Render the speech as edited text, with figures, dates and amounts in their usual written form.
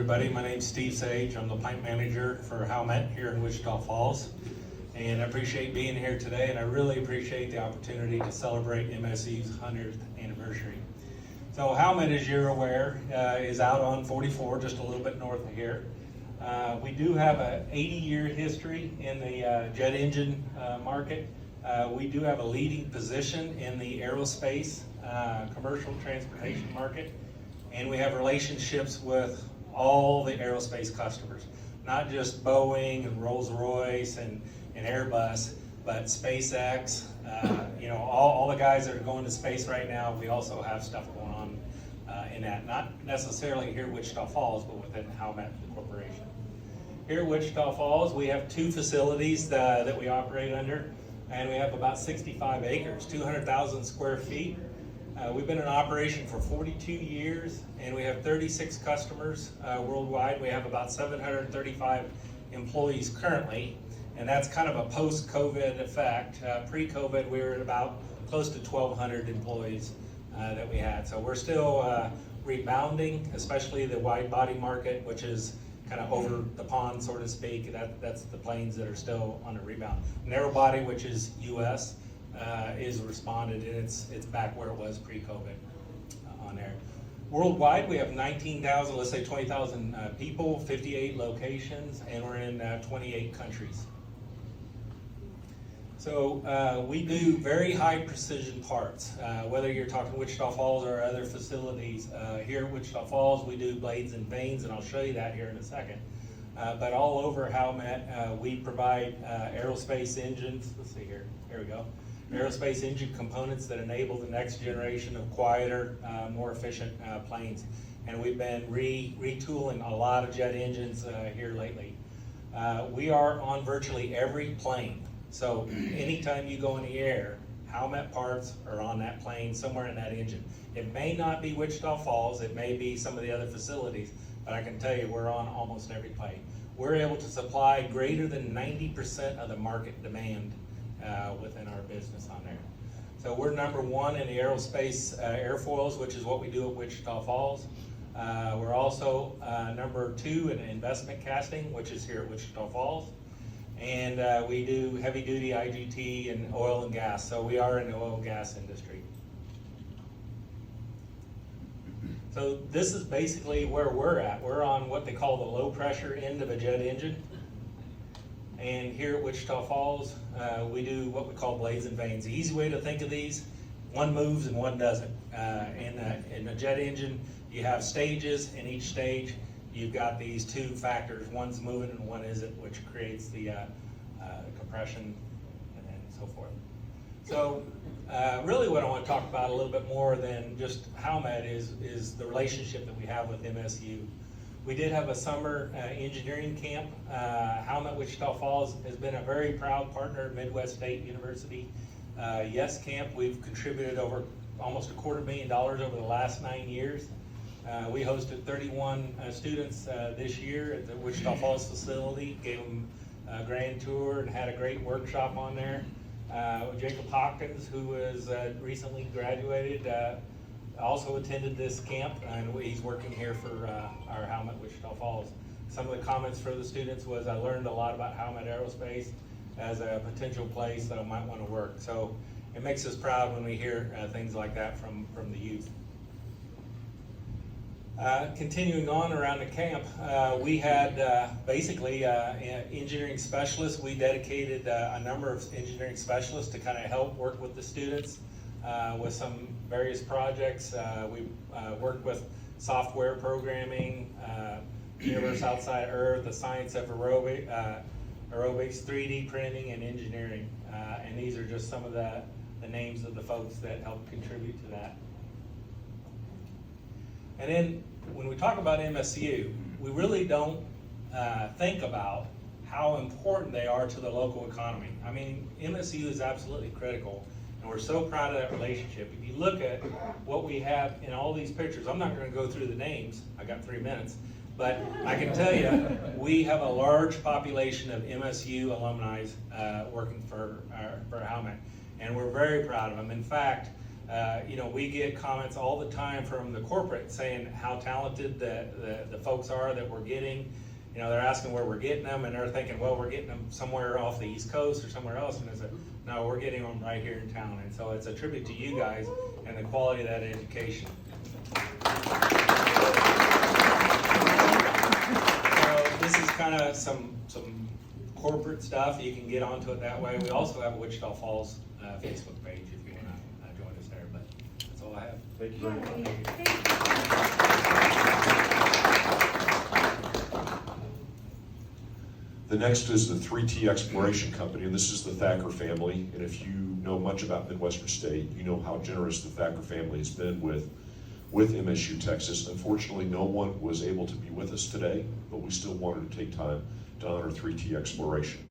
everybody. My name's Steve Sage. I'm the plant manager for Howmet here in Wichita Falls. And I appreciate being here today, and I really appreciate the opportunity to celebrate MSU's 100th anniversary. So Howmet, as you're aware, is out on 44, just a little bit north of here. We do have an 80-year history in the jet engine market. We do have a leading position in the aerospace commercial transportation market, and we have relationships with all the aerospace customers, not just Boeing and Rolls-Royce and Airbus, but SpaceX, all the guys that are going to space right now. We also have stuff going on in that, not necessarily here at Wichita Falls, but within Howmet Corporation. Here at Wichita Falls, we have two facilities that we operate under, and we have about 65 acres, 200,000 square feet. We've been in operation for 42 years, and we have 36 customers worldwide. We have about 735 employees currently, and that's kind of a post-COVID effect. Pre-COVID, we were at about close to 1,200 employees that we had. So we're still rebounding, especially the wide-body market, which is kind of over the pond, so to speak. That's the planes that are still on a rebound. Narrow body, which is U.S., is responded, and it's back where it was pre-COVID on there. Worldwide, we have 19,000, let's say 20,000 people, 58 locations, and we're in 28 countries. So we do very high precision parts, whether you're talking Wichita Falls or other facilities. Here at Wichita Falls, we do blades and vanes, and I'll show you that here in a second. But all over Howmet, we provide aerospace engines. Let's see here, here we go. Aerospace engine components that enable the next generation of quieter, more efficient planes. And we've been retooling a lot of jet engines here lately. We are on virtually every plane. So anytime you go in the air, Howmet parts are on that plane, somewhere in that engine. It may not be Wichita Falls, it may be some of the other facilities, but I can tell you we're on almost every plane. We're able to supply greater than 90% of the market demand within our business on there. So we're number one in the aerospace airfoils, which is what we do at Wichita Falls. We're also number two in investment casting, which is here at Wichita Falls. And we do heavy duty IGT and oil and gas. So we are in the oil and gas industry. So this is basically where we're at. We're on what they call the low pressure end of a jet engine. And here at Wichita Falls, we do what we call blades and vanes. The easy way to think of these, one moves and one doesn't. In a jet engine, you have stages. In each stage, you've got these two factors. One's moving and one isn't, which creates the compression and so forth. So really what I want to talk about a little bit more than just Howmet is the relationship that we have with MSU. We did have a summer engineering camp. Howmet Wichita Falls has been a very proud partner of Midwest State University. Yes Camp, we've contributed over almost $250,000 over the last 9 years. We hosted 31 students this year at the Wichita Falls facility, gave them a grand tour and had a great workshop on there. Jacob Hawkins, who was recently graduated, also attended this camp, and he's working here for our Howmet Wichita Falls. Some of the comments for the students was, I learned a lot about Howmet Aerospace as a potential place that I might want to work. So it makes us proud when we hear things like that from the youth. Continuing on around the camp, we had basically engineering specialists. We dedicated a number of engineering specialists to kind of help work with the students with some various projects. We worked with software programming, Universe Outside Earth, the science of aerobics, 3D printing, and engineering. And these are just some of the names of the folks that helped contribute to that. And then when we talk about MSU, we really don't think about how important they are to the local economy. I mean, MSU is absolutely critical, and we're so proud of that relationship. If you look at what we have in all these pictures, I'm not going to go through the names, I got 3 minutes, but I can tell you, we have a large population of MSU alumni working for Howmet, and we're very proud of them. In fact, You know, we get comments all the time from the corporate saying how talented the folks are that we're getting. You know, they're asking where we're getting them, and they're thinking, well, we're getting them somewhere off the East Coast or somewhere else, and it's no, we're getting them right here in town. And so it's a tribute to you guys and the quality of that education. So this is kind of some corporate stuff. You can get onto it that way. We also have a Wichita Falls Facebook page if you want to join us there. But that's all I have. Thank you very much. The next is the 3T Exploration Company, and this is the Thacker family. And if you know much about Midwestern State, you know how generous the Thacker family has been with MSU Texas. Unfortunately, no one was able to be with us today, but we still wanted to take time to honor 3T Exploration.